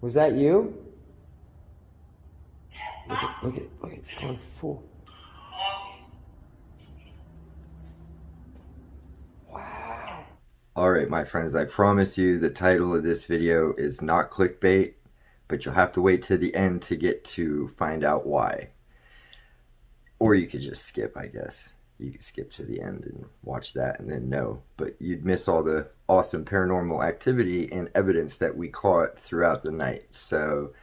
Was that you? Look at, it's going full. Wow. All right, my friends, I promise you the title of this video is not clickbait, but you'll have to wait to the end to get to find out why. Or you could just skip, I guess. You could skip to the end and watch that and then know. But you'd miss all the awesome paranormal activity and evidence that we caught throughout the night. So,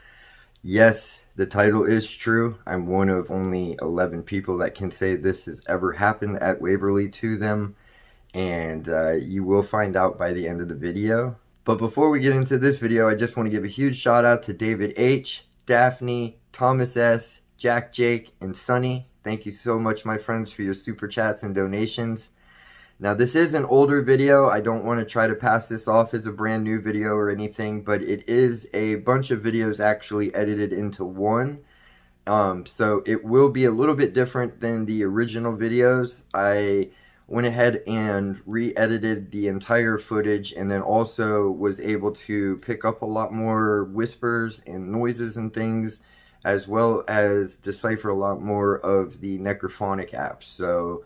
yes, the title is true. I'm one of only 11 people that can say this has ever happened at Waverly to them. And you will find out by the end of the video. But before we get into this video, I just want to give a huge shout out to David H., Daphne, Thomas S., Jack Jake, and Sunny. Thank you so much, my friends, for your super chats and donations. Now, this is an older video. I don't want to try to pass this off as a brand new video or anything, but it is a bunch of videos actually edited into one. So it will be a little bit different than the original videos. I went ahead and re-edited the entire footage and then also was able to pick up a lot more whispers and noises and things, as well as decipher a lot more of the necrophonic app. So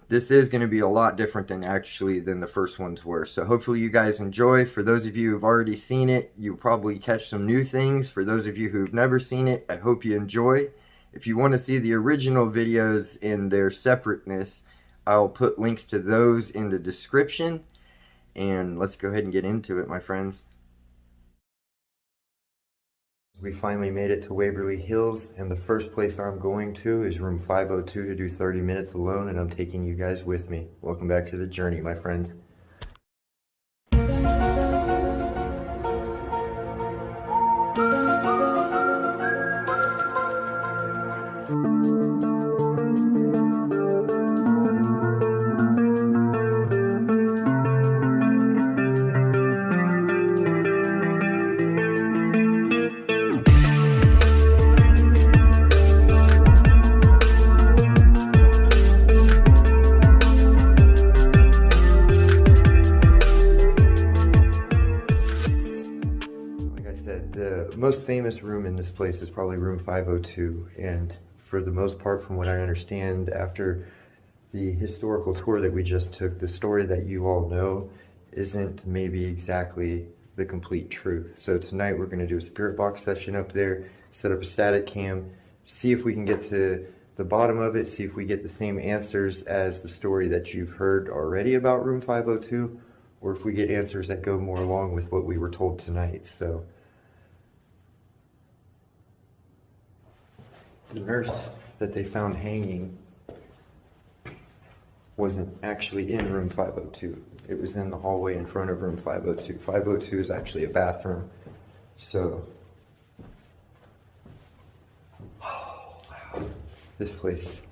this is going to be a lot different than the first ones were. So hopefully you guys enjoy. For those of you who've already seen it, you'll probably catch some new things. For those of you who've never seen it, I hope you enjoy. If you want to see the original videos in their separateness, I'll put links to those in the description. And let's go ahead and get into it, my friends. We finally made it to Waverly Hills, and the first place I'm going to is room 502 to do 30 minutes alone, and I'm taking you guys with me. Welcome back to the journey, my friends. The most famous room in this place is probably room 502, and for the most part, from what I understand, after the historical tour that we just took, the story that you all know isn't maybe exactly the complete truth. So tonight we're going to do a spirit box session up there, set up a static cam, see if we can get to the bottom of it, see if we get the same answers as the story that you've heard already about room 502, or if we get answers that go more along with what we were told tonight. So the nurse that they found hanging wasn't actually in room 502. It was in the hallway in front of room 502. 502 is actually a bathroom. So, oh, wow, this place.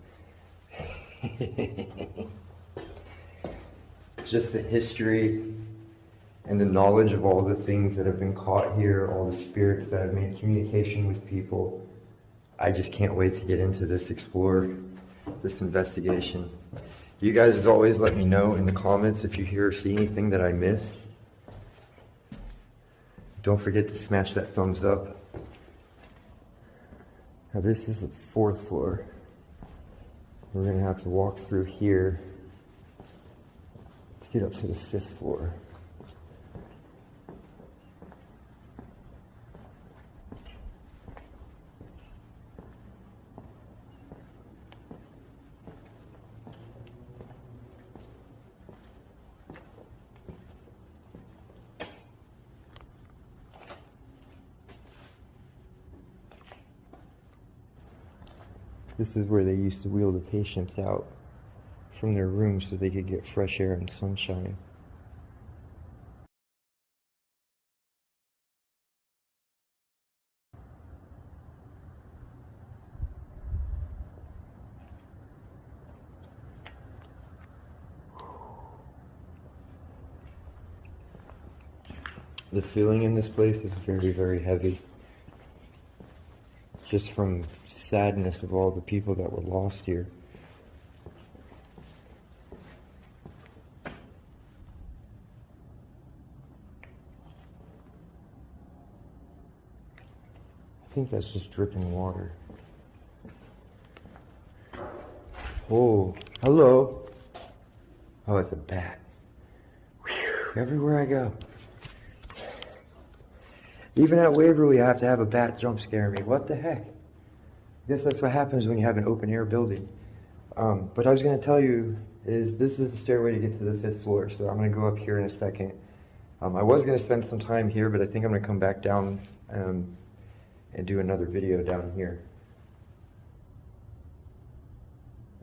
Just the history and the knowledge of all the things that have been caught here, all the spirits that have made communication with people. I just can't wait to get into this, explore this investigation. You guys, as always, let me know in the comments if you hear or see anything that I missed. Don't forget to smash that thumbs up. Now this is the 4th floor. We're gonna have to walk through here to get up to the 5th floor. This is where they used to wheel the patients out from their rooms so they could get fresh air and sunshine. The feeling in this place is very, very heavy. Just from sadness of all the people that were lost here. think that's just dripping water. Oh, hello. Oh, it's a bat. Whew, everywhere I go. Even at Waverly, I have to have a bat jump scare me. What the heck? I guess that's what happens when you have an open air building. But I was going to tell you is this is the stairway to get to the 5th floor. So I'm going to go up here in a second. I was going to spend some time here, but I think I'm going to come back down and do another video down here.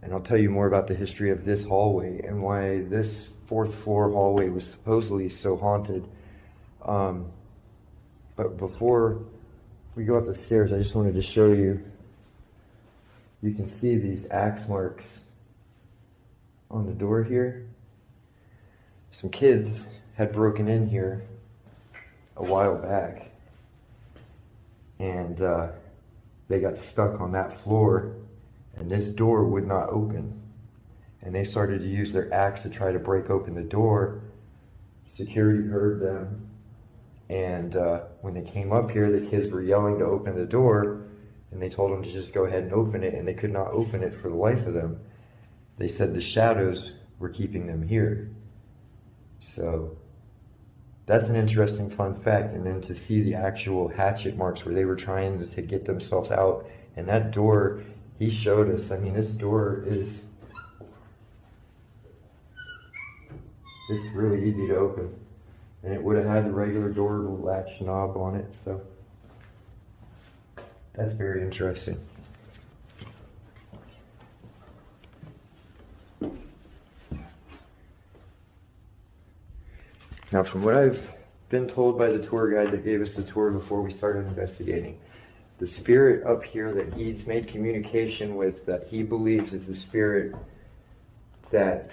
And I'll tell you more about the history of this hallway and why this 4th floor hallway was supposedly so haunted. But before we go up the stairs, I just wanted to show you. You can see these axe marks on the door here. Some kids had broken in here a while back, and they got stuck on that floor, and this door would not open. And they started to use their axe to try to break open the door. Security heard them, and when they came up here, the kids were yelling to open the door, and they told them to just go ahead and open it, and they could not open it for the life of them. They said the shadows were keeping them here. So that's an interesting fun fact. And then to see the actual hatchet marks where they were trying to get themselves out, and that door, he showed us, I mean, this door is, it's really easy to open. And it would have had the regular door latch knob on it, so that's very interesting. Now, from what I've been told by the tour guide that gave us the tour before we started investigating, the spirit up here that he's made communication with, that he believes is the spirit that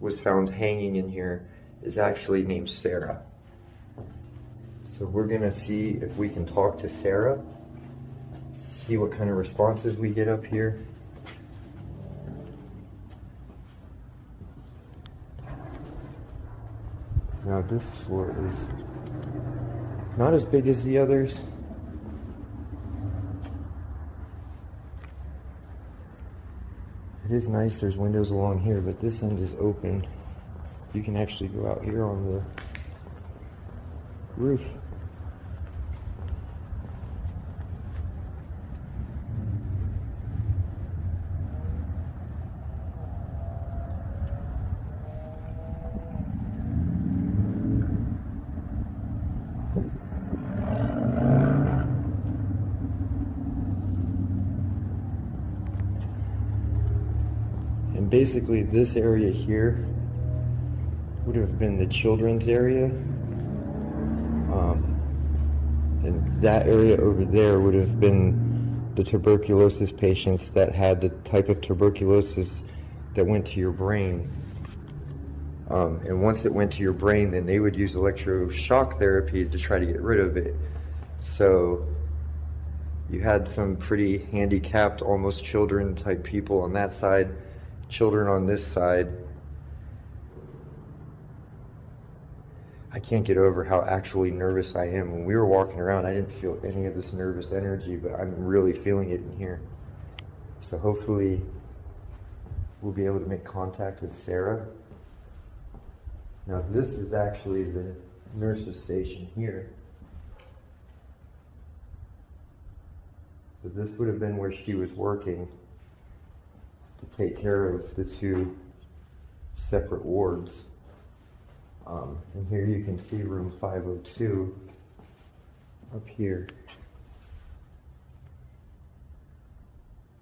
was found hanging in here, is actually named Sarah. So we're gonna see if we can talk to Sarah, see what kind of responses we get up here. Now this floor is not as big as the others. It is nice, there's windows along here, but this end is open. You can actually go out here on the roof. And basically this area here would have been the children's area, and that area over there would have been the tuberculosis patients that had the type of tuberculosis that went to your brain. And once it went to your brain, then they would use electroshock therapy to try to get rid of it. So you had some pretty handicapped, almost children type people on that side, children on this side. I can't get over how actually nervous I am. When we were walking around, I didn't feel any of this nervous energy, but I'm really feeling it in here. So hopefully we'll be able to make contact with Sarah. Now this is actually the nurse's station here. So this would have been where she was working to take care of the two separate wards. And here you can see room 502 up here.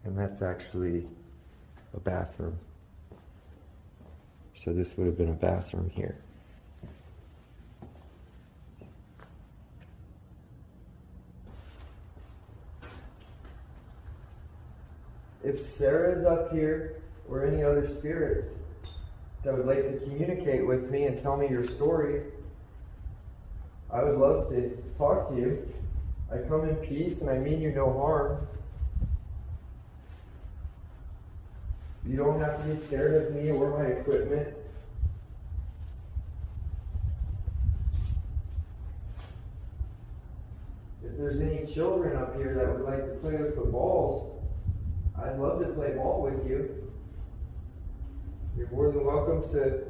And that's actually a bathroom. So this would have been a bathroom here. If Sarah's up here, or any other spirits that would like to communicate with me and tell me your story, I would love to talk to you. I come in peace and I mean you no harm. You don't have to be scared of me or my equipment. If there's any children up here that would like to play with the balls, I'd love to play ball with you. You're more than welcome to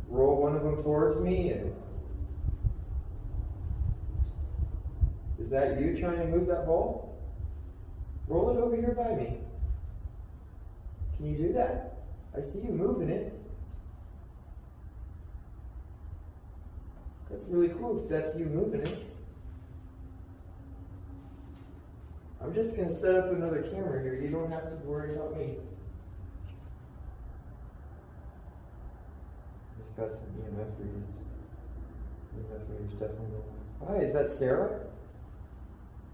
roll one of them towards me. And is that you trying to move that ball? Roll it over here by me. Can you do that? I see you moving it. That's really cool if that's you moving it. I'm just going to set up another camera here. You don't have to worry about me. Just got some EMF readings. EMF readings definitely. Hi, is that Sarah?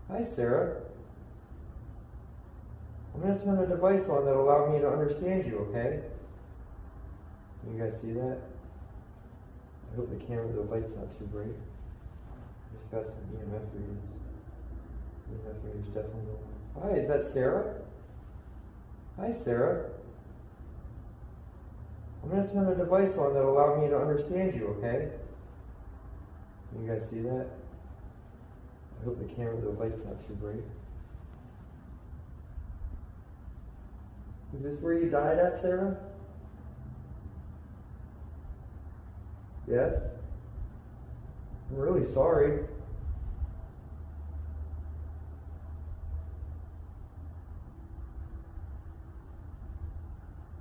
Hi, Sarah. I'm going to turn a device on that will allow me to understand you, okay? Can you guys see that? I hope the camera, the light's not too bright. Just got some EMF readings. EMF readings definitely. Hi, is that Sarah? Hi, Sarah. I'm going to turn a device on that will allow me to understand you, okay? Can you guys see that? I hope the camera, the light's not too bright. Is this where you died at, Sarah? Yes? I'm really sorry.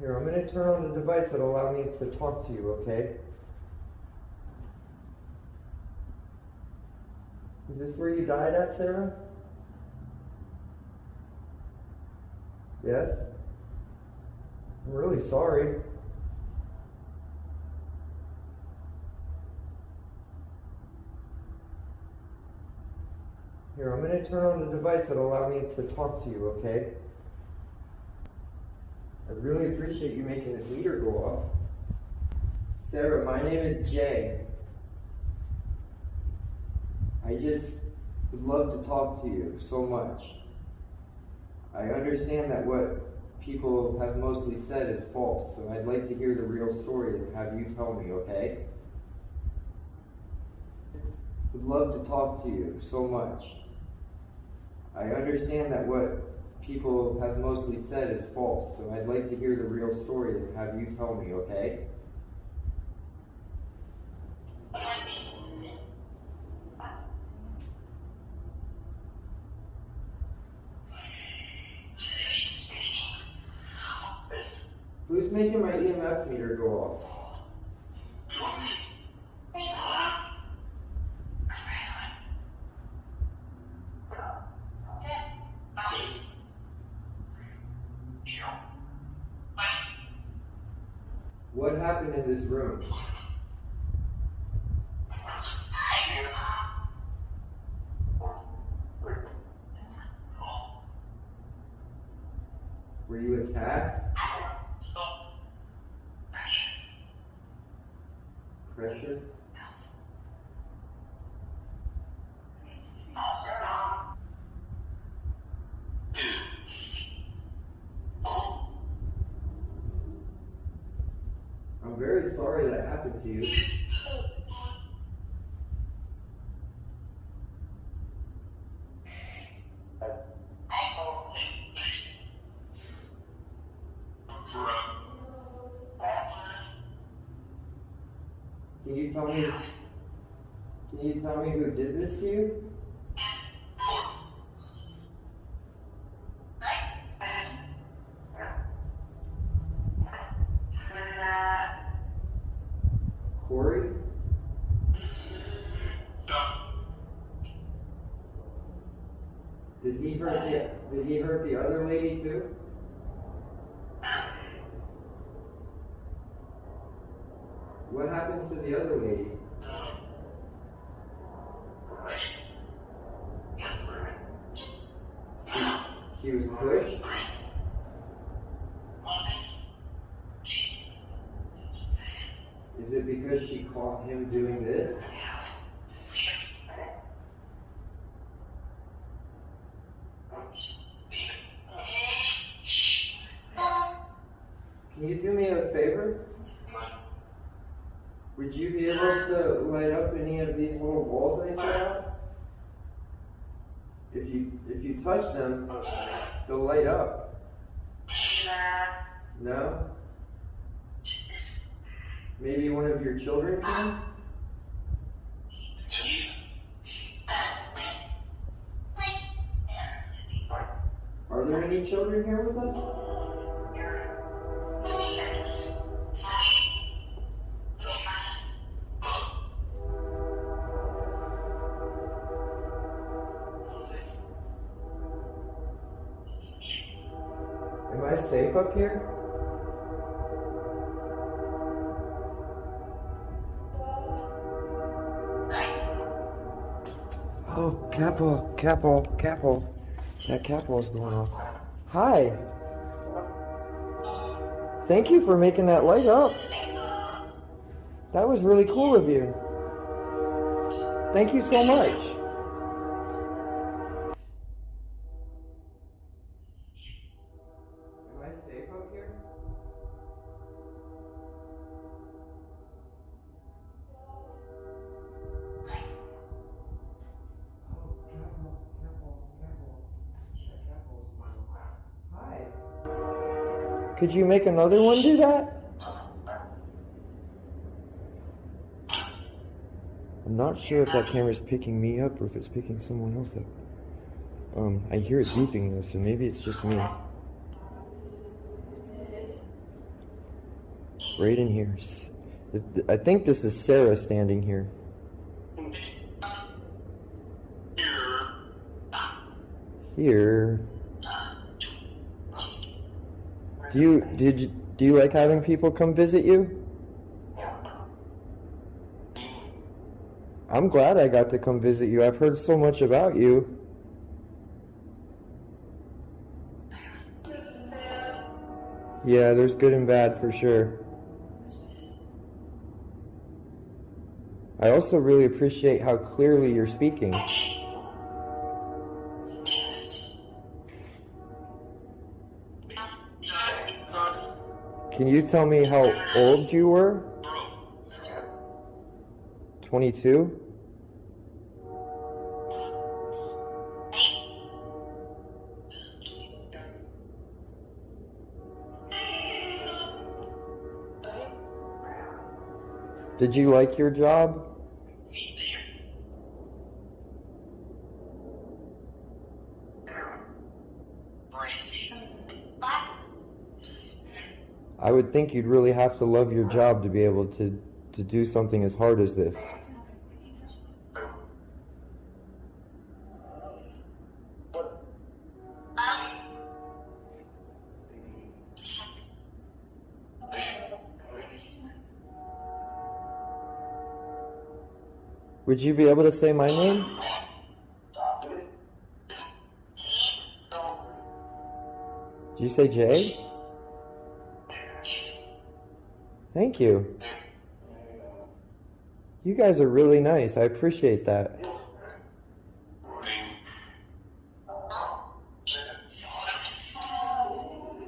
Here, I'm going to turn on the device that will allow me to talk to you, okay? Is this where you died at, Sarah? Yes? I'm really sorry. Here, I'm going to turn on the device that will allow me to talk to you, okay? I really appreciate you making this meter go off. Sarah, my name is Jay. I just would love to talk to you so much. I understand that what people have mostly said is false, so I'd like to hear the real story and have you tell me, okay? Would love to talk to you so much. I understand that what people have mostly said is false, so I'd like to hear the real story and have you tell me, okay? Who's making my EMF meter go off? What happened in this room? Were you attacked? Pressure? I'm very sorry that happened to you. Can you tell me who did this to you? Corey? Did he hurt the other lady too? What happens to the other lady? She was pushed? Is it because she caught him doing this? Can you do me a favor? Would you be able to light up any of these little balls I set out? If you touch them, they'll light up. No? Maybe one of your children can? Are there any children here with us? Am I safe up here? Oh, Capo. That Capo's going off. Hi. Thank you for making that light up. That was really cool of you. Thank you so much. Am I safe up here? Hi. Could you make another one do that? I'm not sure if that camera's picking me up or if it's picking someone else up. I hear it beeping though, so maybe it's just me. Right in here. I think this is Sarah standing here. Here. Do you like having people come visit you? I'm glad I got to come visit you. I've heard so much about you. Yeah, there's good and bad for sure. I also really appreciate how clearly you're speaking. Can you tell me how old you were? 22? Did you like your job? I would think you'd really have to love your job to be able to do something as hard as this. Would you be able to say my name? Did you say Jay? Thank you. You guys are really nice. I appreciate that.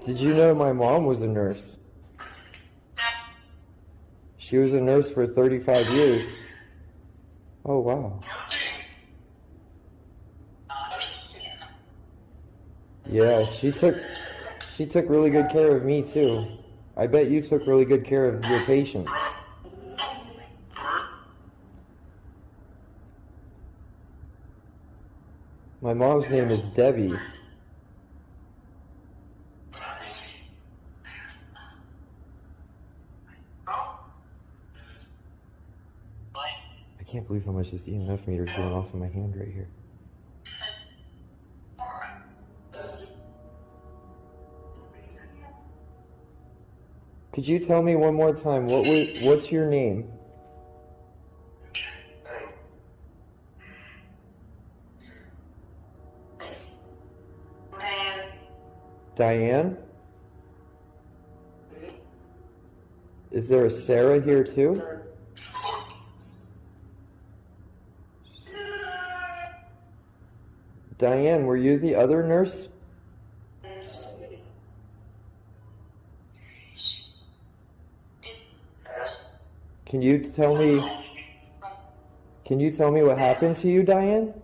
Did you know my mom was a nurse? She was a nurse for 35 years. Oh, wow. Yeah, she took really good care of me too. I bet you took really good care of your patients. My mom's name is Debbie. I can't believe how much this EMF meter is going off in my hand right here. Could you tell me one more time, what's your name? Diane? Is there a Sarah here too? Diane, were you the other nurse? Can you tell me what happened to you, Diane?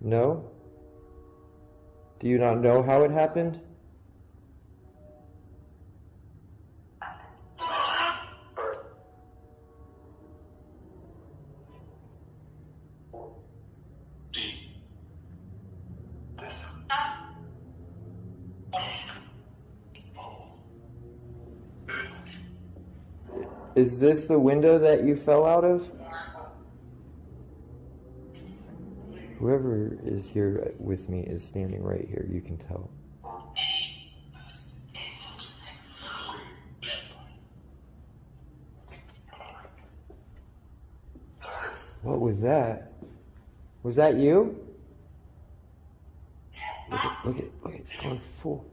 No? Do you not know how it happened? Is this the window that you fell out of? Whoever is here with me is standing right here, you can tell. What was that? Was that you? Look at, it's going full.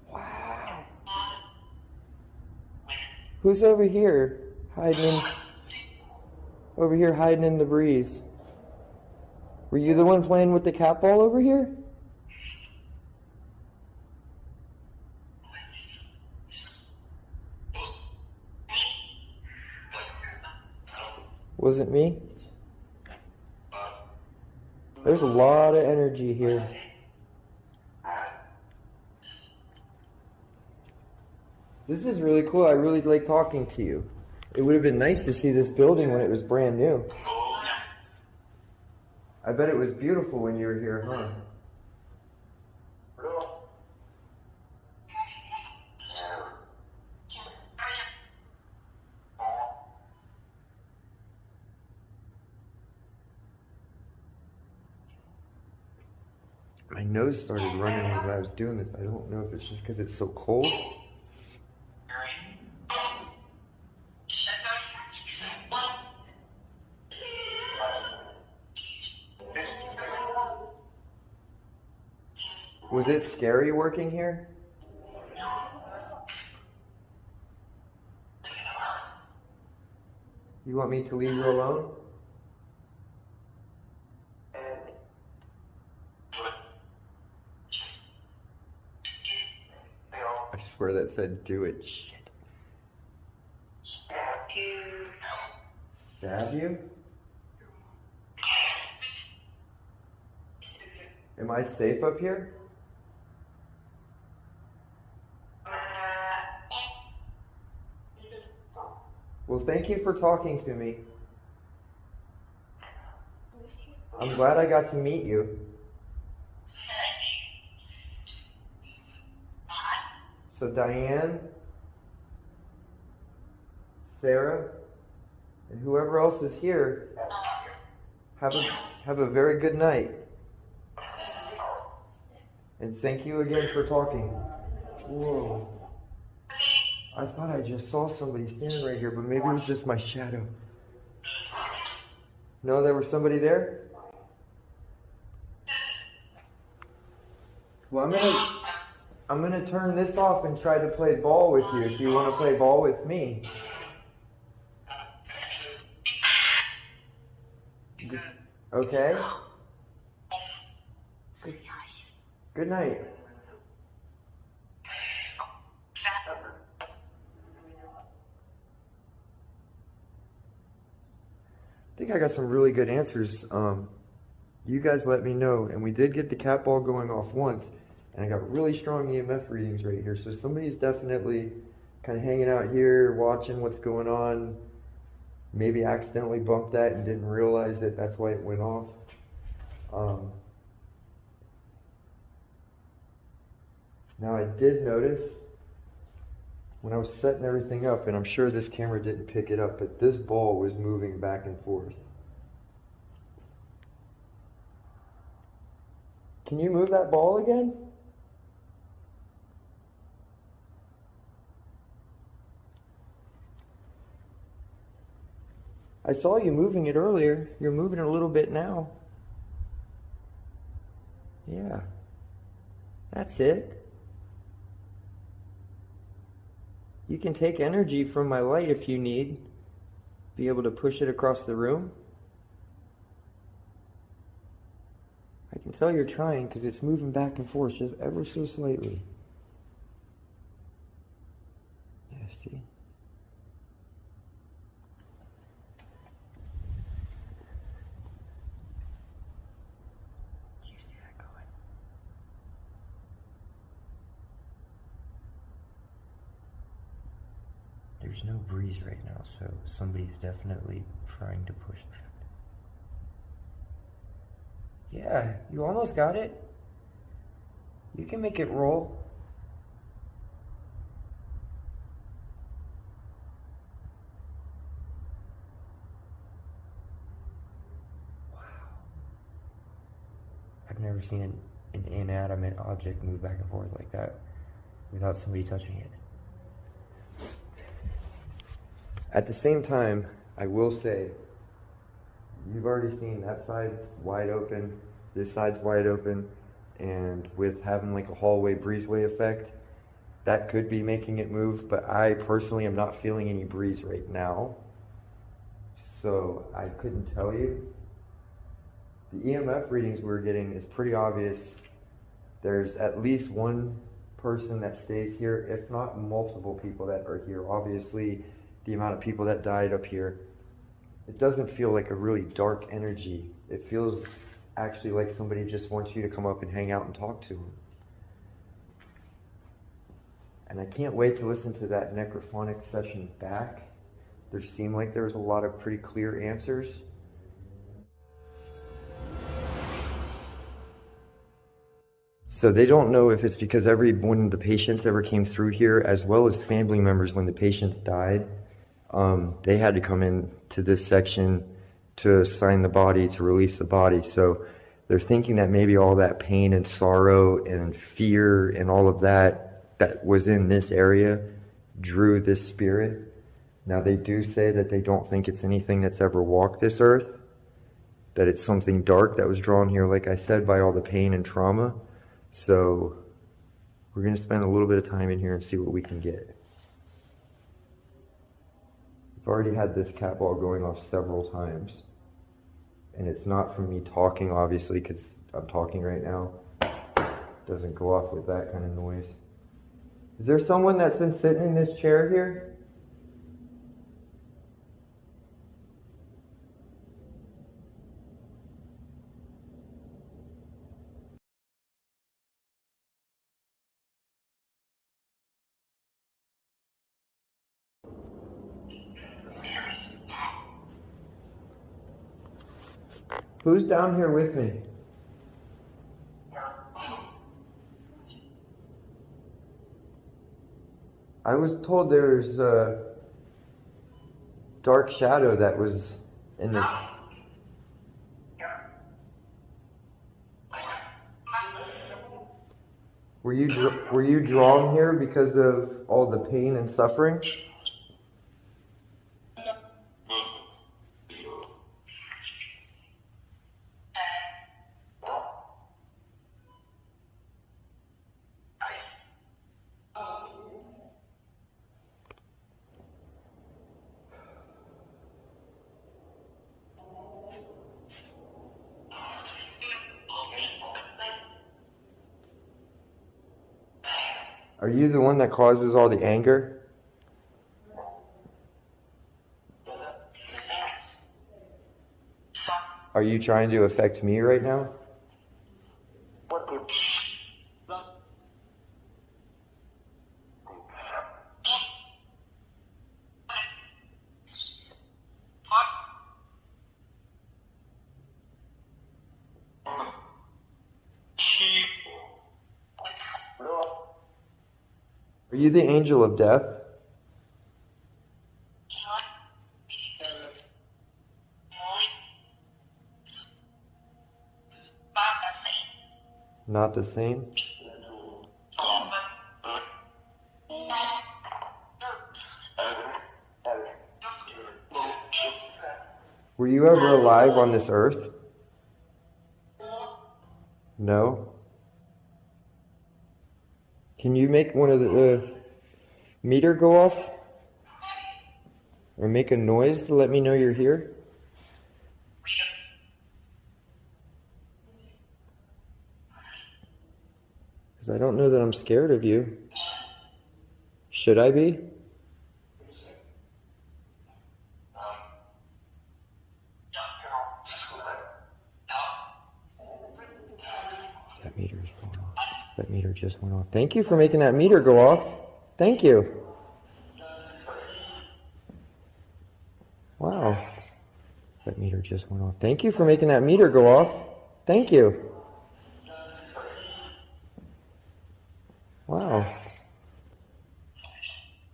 Wow. Who's over here hiding in the breeze? Were you the one playing with the cat ball over here? Was it me? There's a lot of energy here. This is really cool. I really like talking to you. It would have been nice to see this building when it was brand new. I bet it was beautiful when you were here, huh? My nose started running as I was doing this. I don't know if it's just because it's so cold. Was it scary working here? You want me to leave you alone? I swear that said do it. Shit. Stab you. Stab you? Am I safe up here? Well, thank you for talking to me. I'm glad I got to meet you. So Diane, Sarah, and whoever else is here, have a very good night. And thank you again for talking. Whoa. I thought I just saw somebody standing right here, but maybe it was just my shadow. No, there was somebody there? Well, I'm gonna turn this off and try to play ball with you if you want to play ball with me. Okay? Good night. I think I got some really good answers. You guys let me know, and we did get the cat ball going off once, and I got really strong EMF readings right here. So somebody's definitely kind of hanging out here, watching what's going on. Maybe accidentally bumped that and didn't realize that that's why it went off. Now I did notice when I was setting everything up, and I'm sure this camera didn't pick it up, but this ball was moving back and forth. Can you move that ball again? I saw you moving it earlier. You're moving it a little bit now. Yeah. That's it. You can take energy from my light if you need. Be able to push it across the room. I can tell you're trying because it's moving back and forth just ever so slightly. Yeah, see? There's no breeze right now, so somebody's definitely trying to push that. Yeah, you almost got it. You can make it roll. Wow. I've never seen an inanimate object move back and forth like that without somebody touching it. At the same time, I will say, you've already seen that side's wide open, this side's wide open, and with having like a hallway breezeway effect, that could be making it move, but I personally am not feeling any breeze right now, so I couldn't tell you. The EMF readings we're getting is pretty obvious. There's at least one person that stays here, if not multiple people that are here. Obviously, the amount of people that died up here, it doesn't feel like a really dark energy. It feels actually like somebody just wants you to come up and hang out and talk to them. And I can't wait to listen to that necrophonic session back. There seemed like there was a lot of pretty clear answers. So they don't know if it's because when the patients ever came through here, as well as family members when the patients died, they had to come in to this section to assign the body, to release the body. So they're thinking that maybe all that pain and sorrow and fear and all of that was in this area drew this spirit. Now they do say that they don't think it's anything that's ever walked this earth, that it's something dark that was drawn here, like I said, by all the pain and trauma. So we're going to spend a little bit of time in here and see what we can get. I've already had this cat ball going off several times. And it's not from me talking, obviously, because I'm talking right now. It doesn't go off with that kind of noise. Is there someone that's been sitting in this chair here? Who's down here with me? I was told there's a dark shadow that was in this. Were you drawn here because of all the pain and suffering? Are you the one that causes all the anger? Are you trying to affect me right now? Are you the angel of death? Not the same? Were you ever alive on this earth? No? Can you make one of the meter go off? Or make a noise to let me know you're here? Because I don't know that I'm scared of you. Should I be? That meter is going off. That meter just went off. Thank you for making that meter go off. Thank you. Wow. That meter just went off. Thank you for making that meter go off. Thank you. Wow.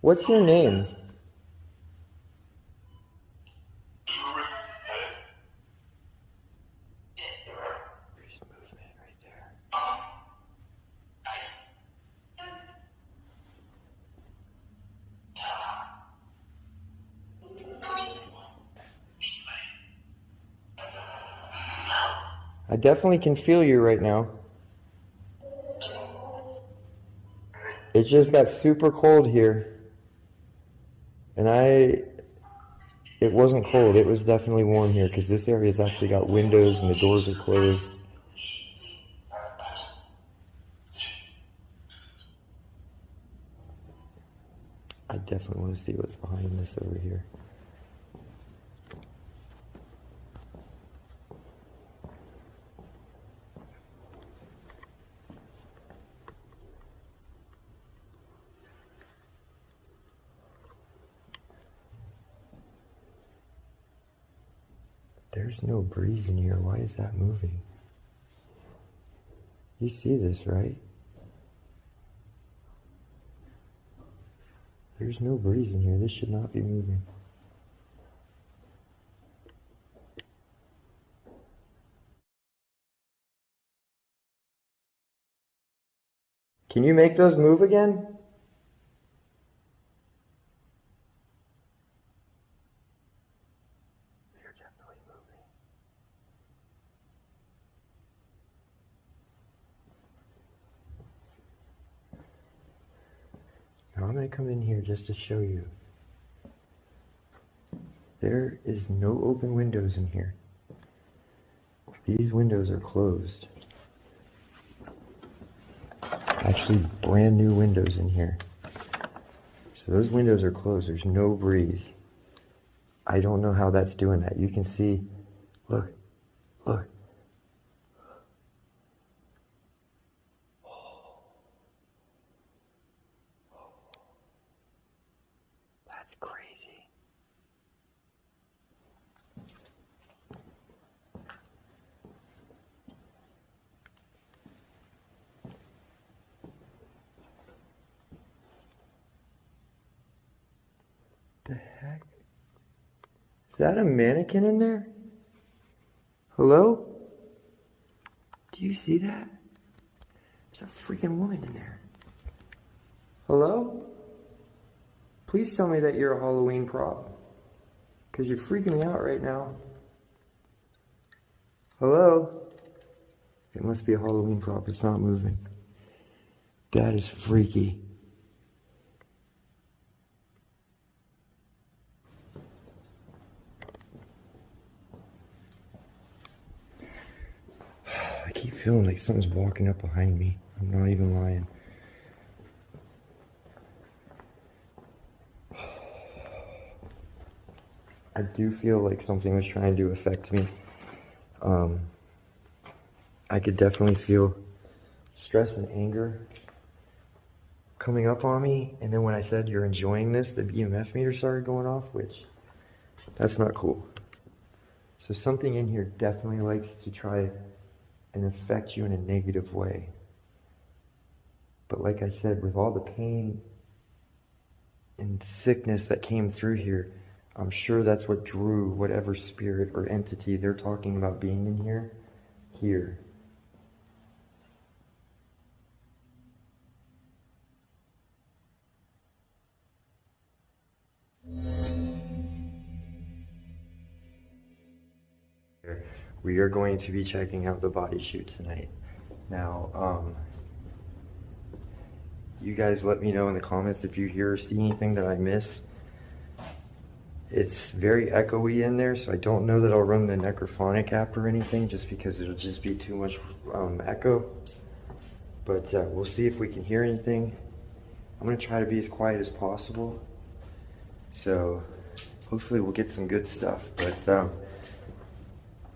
What's your name? There's movement right there. I definitely can feel you right now. It just got super cold here. And it wasn't cold, it was definitely warm here because this area's actually got windows and the doors are closed. I definitely want to see what's behind this over here. There's no breeze in here. Why is that moving? You see this, right? There's no breeze in here. This should not be moving. Can you make those move again? They're definitely moving. Now I'm going to come in here just to show you. There is no open windows in here. These windows are closed. Actually, brand new windows in here. So those windows are closed. There's no breeze. I don't know how that's doing that. You can see, look, look. That's crazy. The heck? Is that a mannequin in there? Hello? Do you see that? There's a freaking woman in there. Hello? Please tell me that you're a Halloween prop. Because you're freaking me out right now. Hello? It must be a Halloween prop. It's not moving. That is freaky. I keep feeling like something's walking up behind me. I'm not even lying. I do feel like something was trying to affect me. I could definitely feel stress and anger coming up on me. And then when I said you're enjoying this, the EMF meter started going off, which that's not cool. So something in here definitely likes to try and affect you in a negative way. But like I said, with all the pain and sickness that came through here, I'm sure that's what drew whatever spirit or entity they're talking about being in here, here. We are going to be checking out the body chute tonight. Now, you guys let me know in the comments if you hear or see anything that I miss. It's very echoey in there, so I don't know that I'll run the necrophonic app or anything, just because it'll just be too much echo. But we'll see if we can hear anything. I'm going to try to be as quiet as possible. So hopefully we'll get some good stuff. But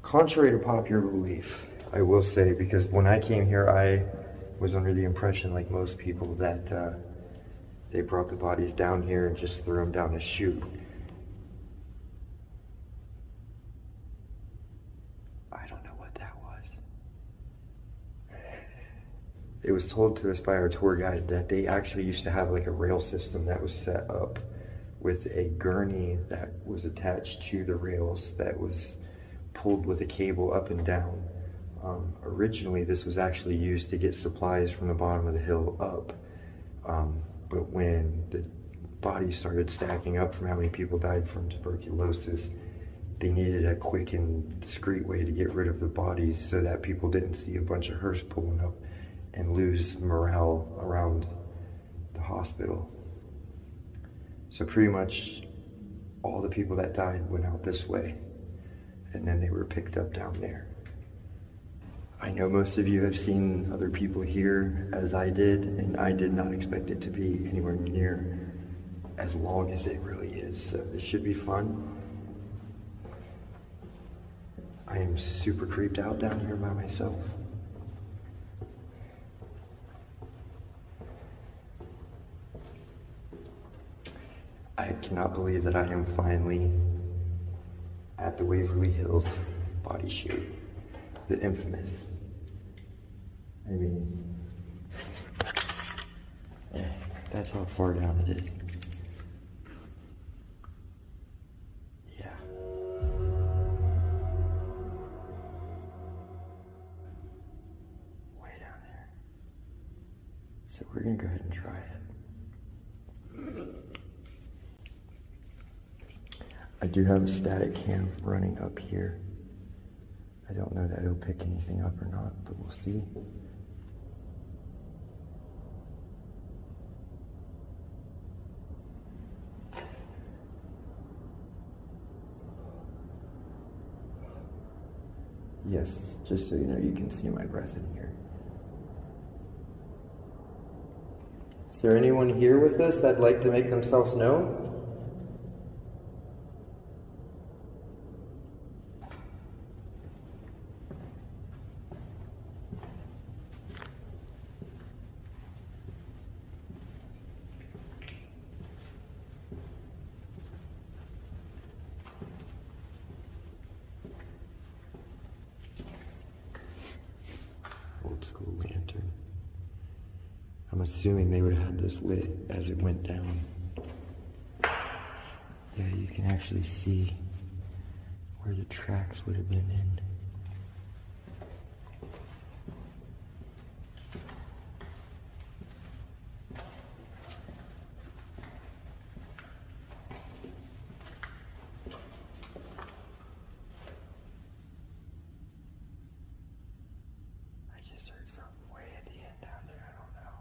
contrary to popular belief, I will say, because when I came here, I was under the impression, like most people, that they brought the bodies down here and just threw them down a chute. it was told to us by our tour guide that they actually used to have like a rail system that was set up with a gurney that was attached to the rails that was pulled with a cable up and down. Originally, this was actually used to get supplies from the bottom of the hill up. But when the bodies started stacking up from how many people died from tuberculosis, they needed a quick and discreet way to get rid of the bodies so that people didn't see a bunch of hearse pulling up and lose morale around the hospital. So pretty much all the people that died went out this way, and then they were picked up down there. I know most of you have seen other people here as I did, and I did not expect it to be anywhere near as long as it really is. So this should be fun. I am super creeped out down here by myself. I cannot believe that I am finally at the Waverly Hills body chute, the infamous. I mean, yeah, that's how far down it is. Yeah. Way down there. So we're gonna go ahead and try it. I do have a static cam running up here. I don't know that it'll pick anything up or not, but we'll see. Yes, just so you know, you can see my breath in here. Is there anyone here with us that'd like to make themselves known? Old school lantern. I'm assuming they would have had this lit as it went down. Yeah, you can actually see where the tracks would have been in. Something way at the end down there, I don't know.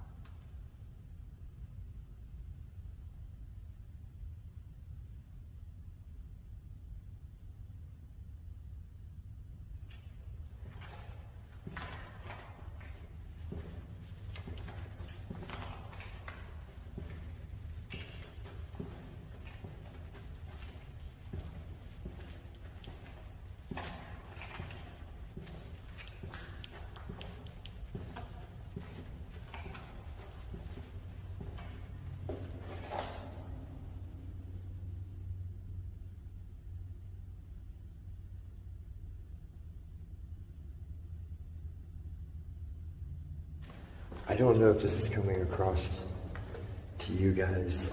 I don't know if this is coming across to you guys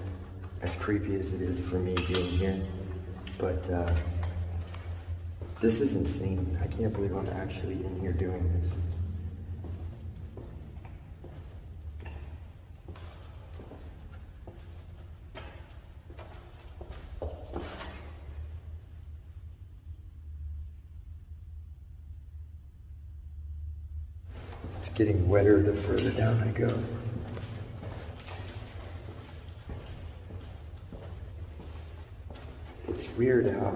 as creepy as it is for me being here, but this is insane. I can't believe I'm actually in here doing this. It's getting wetter the further down I go. It's weird how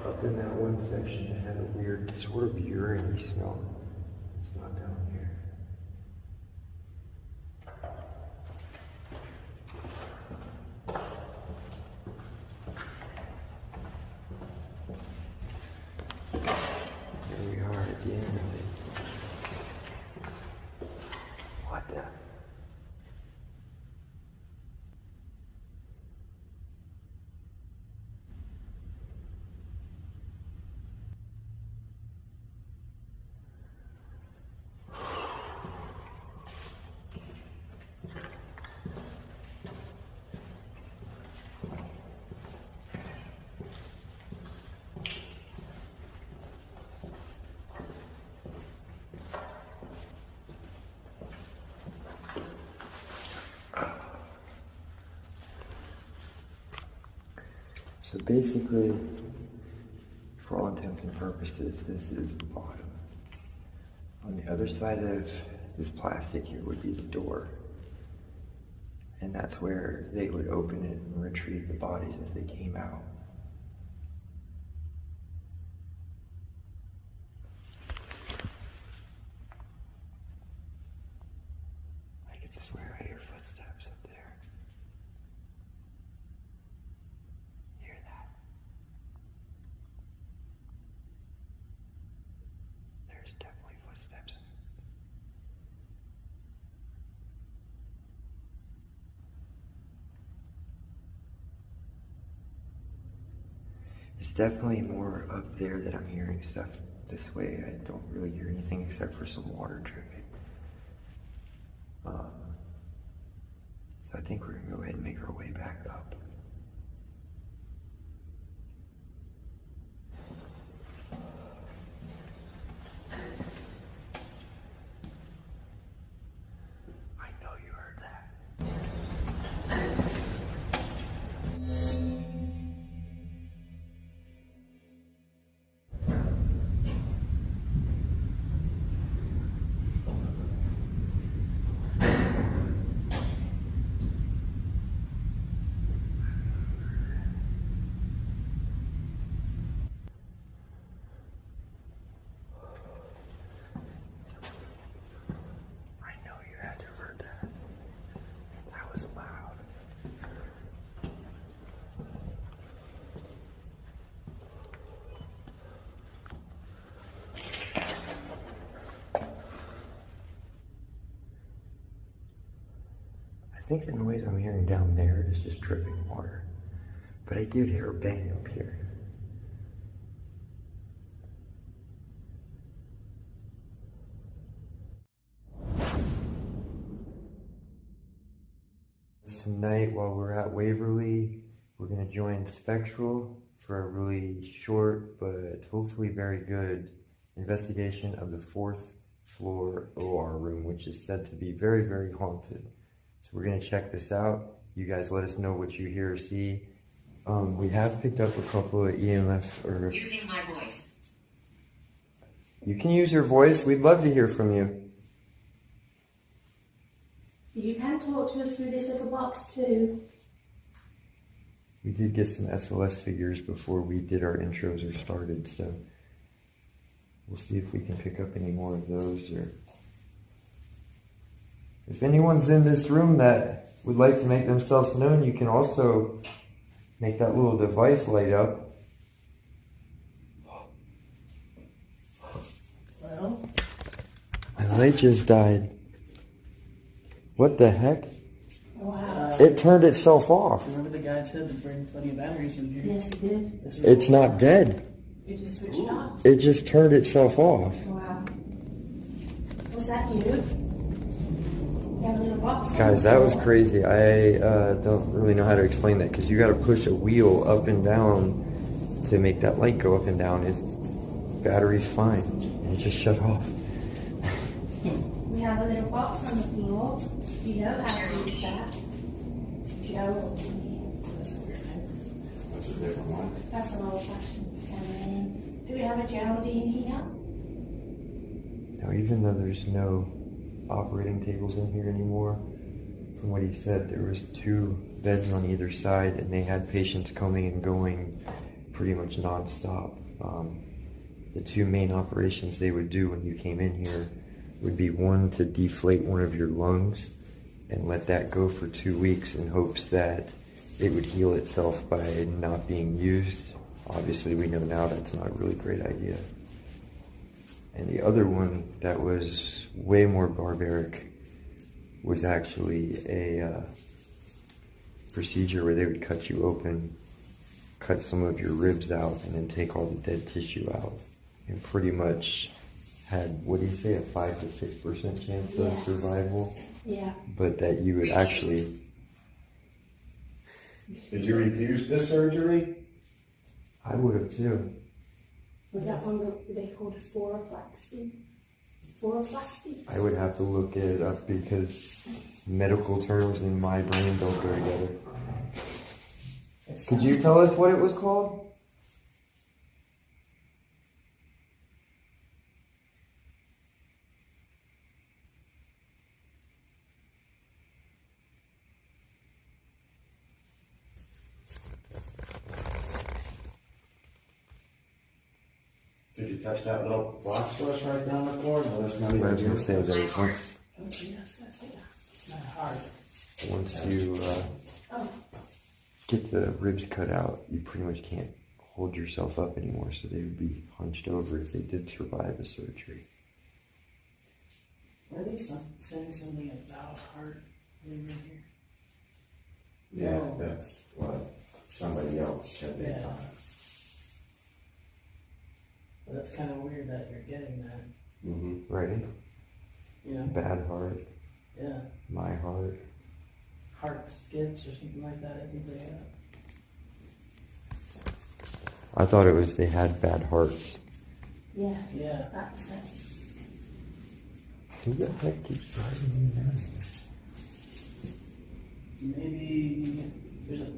up in that one section it had a weird sort of urine-y smell. It's not down here. Here we are at the end of it. What the? So basically, for all intents and purposes, this is the bottom. On the other side of this plastic here would be the door. And that's where they would open it and retrieve the bodies as they came out. I could swear I hear footsteps up there. Hear that? There's definitely footsteps. It's definitely more up there that I'm hearing stuff. This way I don't really hear anything except for some water dripping. So I think we're gonna go ahead and make our way back up. I know you heard that. I think the noise I'm hearing down there is just dripping water. But I did hear a bang up here. Tonight, while we're at Waverly, we're going to join Spectral for a really short but hopefully very good investigation of the 4th floor O.R. room, which is said to be very, very haunted. So we're going to check this out. You guys let us know what you hear or see. We have picked up a couple of EMF or... Using my voice. You can use your voice. We'd love to hear from you. You can talk to us through this little box too. We did get some SOS figures before we did our intros or started, so we'll see if we can pick up any more of those. Or if anyone's in this room that would like to make themselves known, you can also make that little device light up. Well, My light just died. What the heck? wow. It turned itself off. Remember the guy said to bring plenty of batteries in here? Yes, it did. It's not dead. You just switched off. It just turned itself off. Wow. Was that you? You have a little box? Guys, that was crazy. I don't really know how to explain that because you got to push a wheel up and down to make that light go up and down. Its battery's fine, and it just shut off. We have a little box on the floor. You know how to use that. Joe. That's a weird name. That's a different one. That's an old fashioned. Do we have a Geraldine here? Now, even though there's no operating tables in here anymore, from what he said, there was 2 beds on either side, and they had patients coming and going pretty much non-stop. The 2 main operations they would do when you came in here would be one to deflate one of your lungs and let that go for 2 weeks in hopes that it would heal itself by not being used. Obviously, we know now that's not a really great idea. And the other one that was way more barbaric was actually a procedure where they would cut you open, cut some of your ribs out, and then take all the dead tissue out. And pretty much had, what do you say, a 5 to 6% chance of survival? Yeah. But that you would actually... Did you refuse this surgery? I would have too. Was that one that they called foroplasty? Foroplasty? I would have to look it up because medical terms in my brain don't go together. Could you tell us what it was called? Did you touch that little box for us right down the floor? No, that's not I even was gonna say here. there was once Not hard. you Oh, get the ribs cut out, you pretty much can't hold yourself up anymore, so they would be hunched over if they did survive a surgery. Are they saying something about heart labor here? Yeah, that's what somebody else said they Yeah. thought. But that's kind of weird that you're getting that. Mm-hmm. Right? You know? Bad heart, Yeah. my heart. Heart skips or something like that, I think they have. I thought it was they had bad hearts. yeah, Yeah. that's it. Who the heck keeps driving me now? Maybe there's a.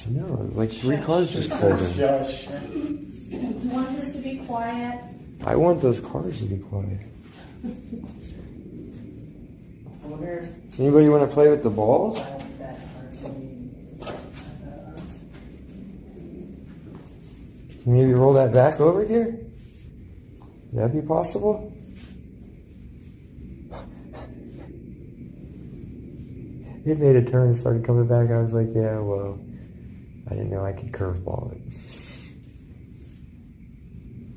No, like 3 cars just pulled in. Shush. You want us to be quiet? I want those cars to be quiet. I wonder Does anybody want to play with the balls? if I have that heart maybe. Can you maybe roll that back over here? Would that be possible? It made a turn and started coming back. I was like, yeah, well, I didn't know I could curveball it.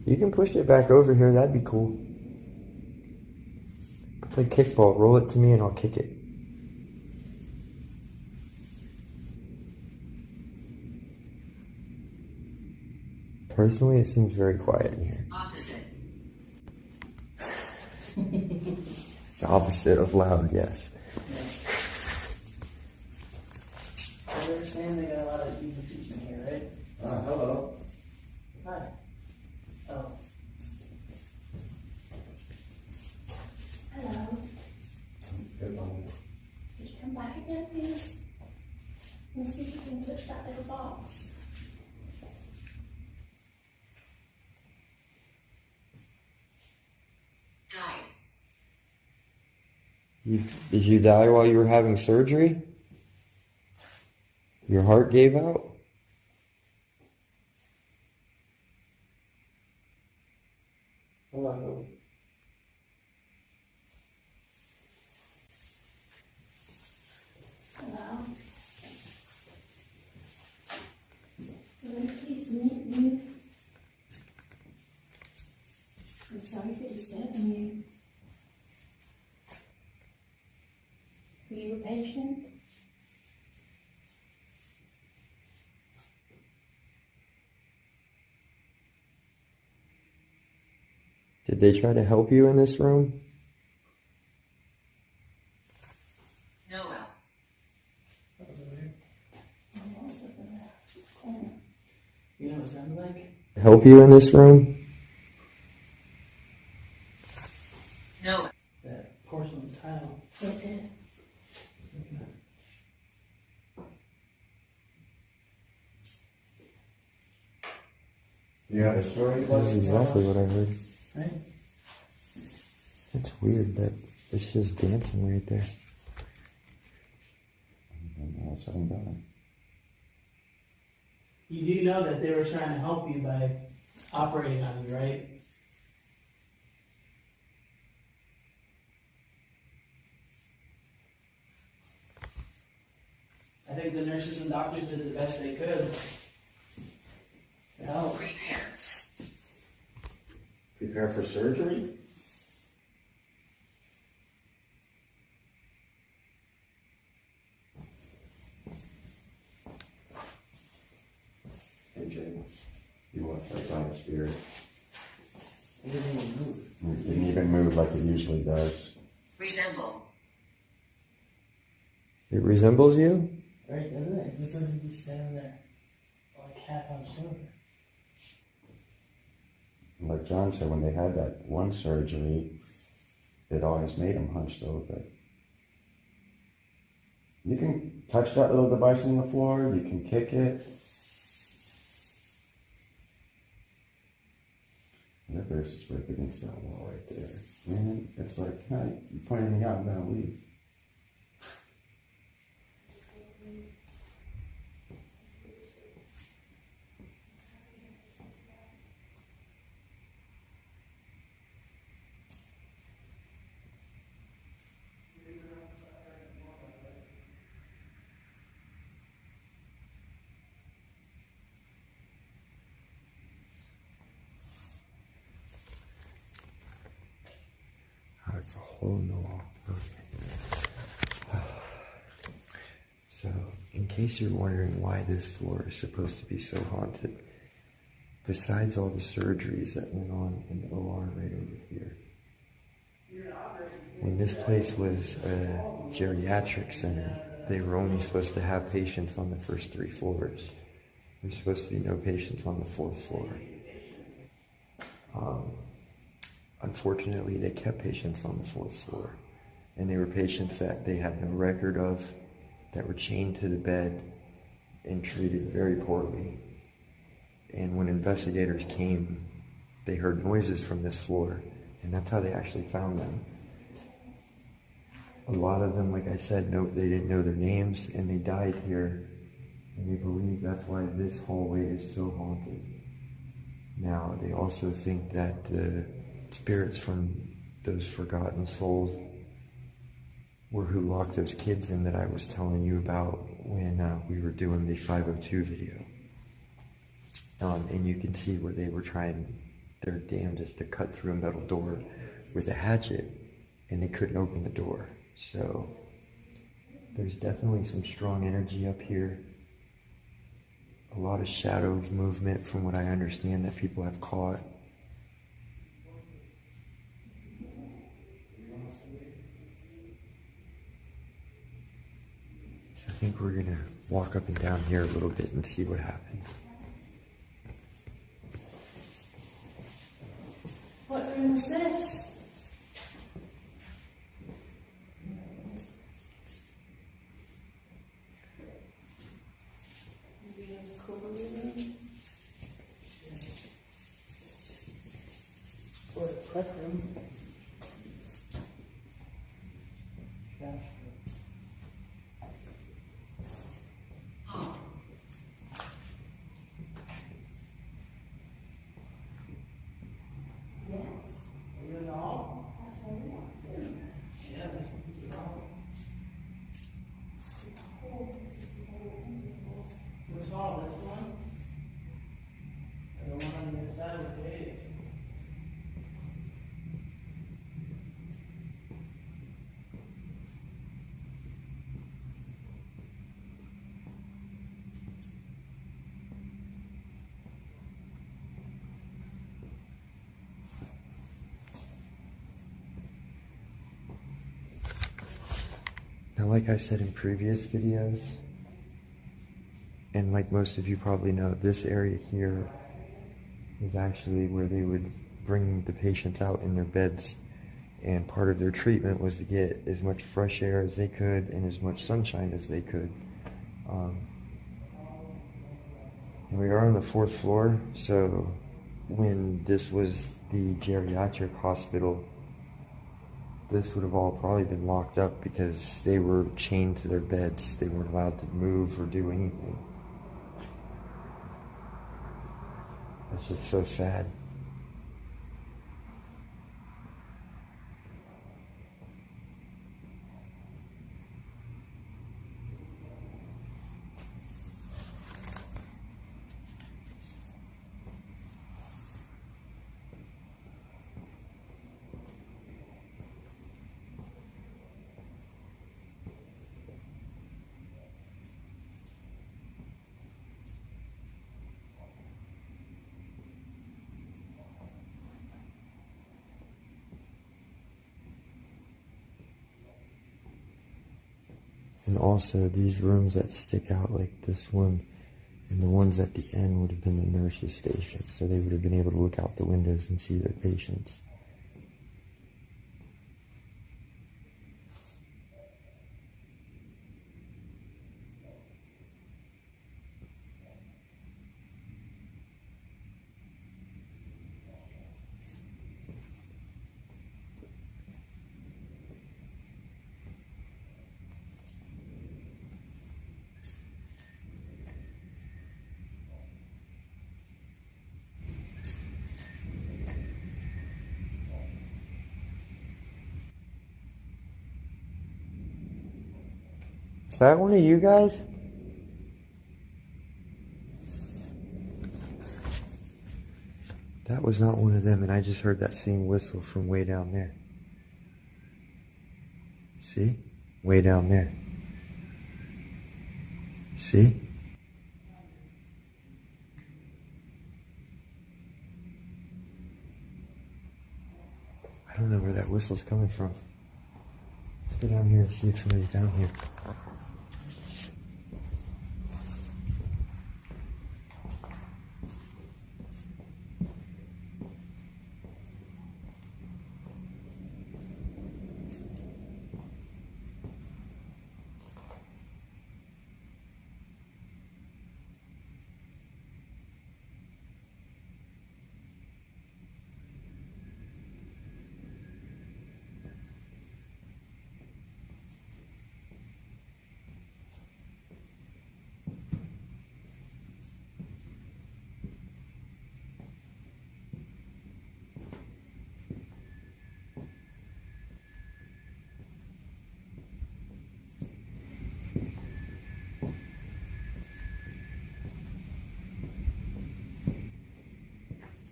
You can push it back over here. That'd be cool. Play kickball. Roll it to me and I'll kick it. Personally, it seems very quiet in here. Opposite. The opposite of loud, yes. I understand they got a lot of EVPs in here, right? Hello. Hi. Oh. Hello. Good morning. Could you come back again, please? And see if you can touch that little box. Died. Did you die while you were having surgery? Your heart gave out? Hello. Hello. Will you please meet me? I'm sorry for disturbing you. Were you a patient? Did they try to help you in this room? Noel. That was weird. I'm also from the corner. You know what it sounded like? Help you in this room? Noel. That porcelain tile. It did. Yeah, the story That's was exactly what I heard. Right? It's weird that it's just dancing right there. All said and done. You do know that they were trying to help you by operating on you, right? I think the nurses and doctors did the best they could to help. Prepare. Prepare for surgery? Hey, Jay, you want to play on the spirit? It didn't even move. It didn't even move like it usually does. Resemble. It resembles you? Right, doesn't it? It just looks like he's standing there, like half hunched over. Like John said, when they had that one surgery, it always made him hunched over. You can touch that little device on the floor, you can kick it. That bear's just right against that wall right there. Man, it's like, hey, you're pointing me out, I'm gonna leave. Oh, it's a hole in the wall. Okay. So, in case you're wondering why this floor is supposed to be so haunted, besides all the surgeries that went on in the OR right over here, when this place was a geriatric center, they were only supposed to have patients on the first 3 floors. There were supposed to be no patients on the 4th floor. Unfortunately, they kept patients on the 4th floor, and they were patients that they had no record of, that were chained to the bed and treated very poorly. And when investigators came, they heard noises from this floor, and that's how they actually found them. A lot of them, like I said, they didn't know their names, and they died here, and they believe that's why this hallway is so haunted. Now, they also think that the spirits from those forgotten souls were who locked those kids in that I was telling you about when we were doing the 502 video. And you can see where they were trying their damnedest to cut through a metal door with a hatchet, and they couldn't open the door. So there's definitely some strong energy up here. A lot of shadow movement from what I understand that people have caught. So I think we're gonna walk up and down here a little bit and see what happens. What room is this? Or a prep room. Trash room. You in the hall? Yeah, this one's the hall. Which hall? This one? Or the one on the other side of the gate? Now, like I said in previous videos, and like most of you probably know, this area here is actually where they would bring the patients out in their beds, and part of their treatment was to get as much fresh air as they could and as much sunshine as they could. And we are on the 4th floor, so when this was the geriatric hospital, this would have all probably been locked up because they were chained to their beds. They weren't allowed to move or do anything. It's just so sad. And also, these rooms that stick out like this one and the ones at the end would have been the nurses' station, so they would have been able to look out the windows and see their patients. that one of you guys? That was not one of them, and I just heard that same whistle from way down there. See? Way down there. See? I don't know where that whistle's coming from. Let's go down here and see if somebody's down here.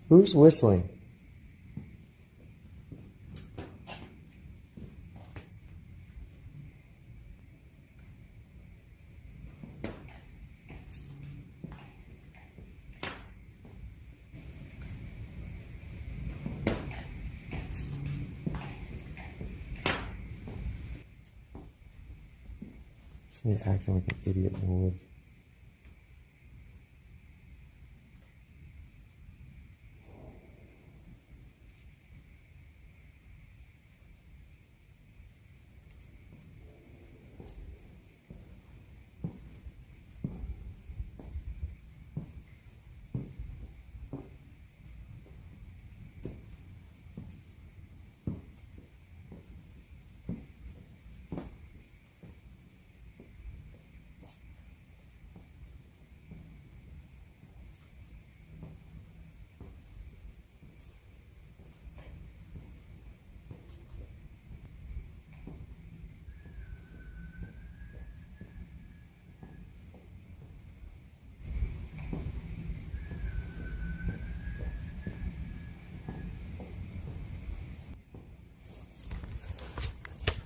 Who's whistling? Somebody acting like an idiot in the woods.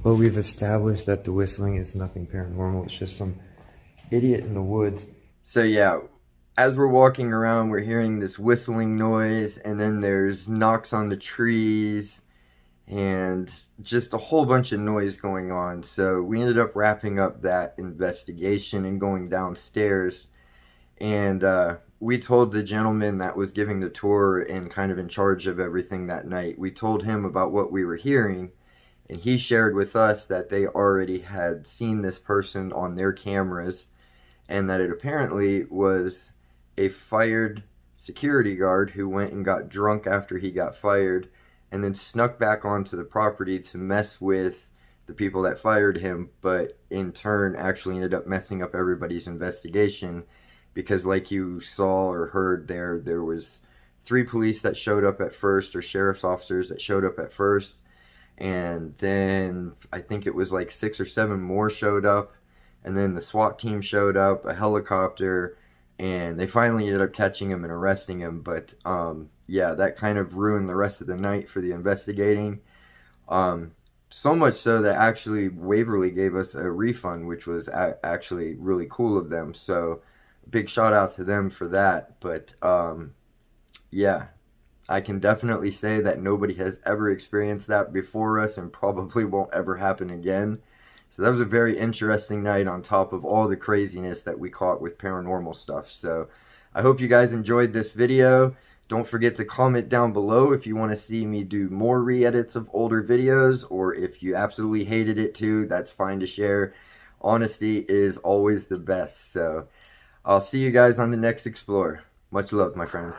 Well, we've established that the whistling is nothing paranormal. It's just some idiot in the woods. So yeah, as we're walking around, we're hearing this whistling noise, and then there's knocks on the trees, and just a whole bunch of noise going on. So we ended up wrapping up that investigation and going downstairs, and we told the gentleman that was giving the tour and kind of in charge of everything that night, we told him about what we were hearing. And he shared with us that they already had seen this person on their cameras, and that it apparently was a fired security guard who went and got drunk after he got fired, and then snuck back onto the property to mess with the people that fired him, but in turn actually ended up messing up everybody's investigation, because like you saw or heard there was 3 police that showed up at first, or sheriff's officers that showed up at first. And then I think it was like 6 or 7 more showed up, and then the SWAT team showed up, a helicopter, and they finally ended up catching him and arresting him. But yeah, that kind of ruined the rest of the night for the investigating. So much so that actually Waverly gave us a refund, which was actually really cool of them. So big shout out to them for that. But yeah, I can definitely say that nobody has ever experienced that before us, and probably won't ever happen again. So that was a very interesting night on top of all the craziness that we caught with paranormal stuff. So I hope you guys enjoyed this video. Don't forget to comment down below if you want to see me do more re-edits of older videos, or if you absolutely hated it too, that's fine to share. Honesty is always the best. So I'll see you guys on the next Explore. Much love, my friends.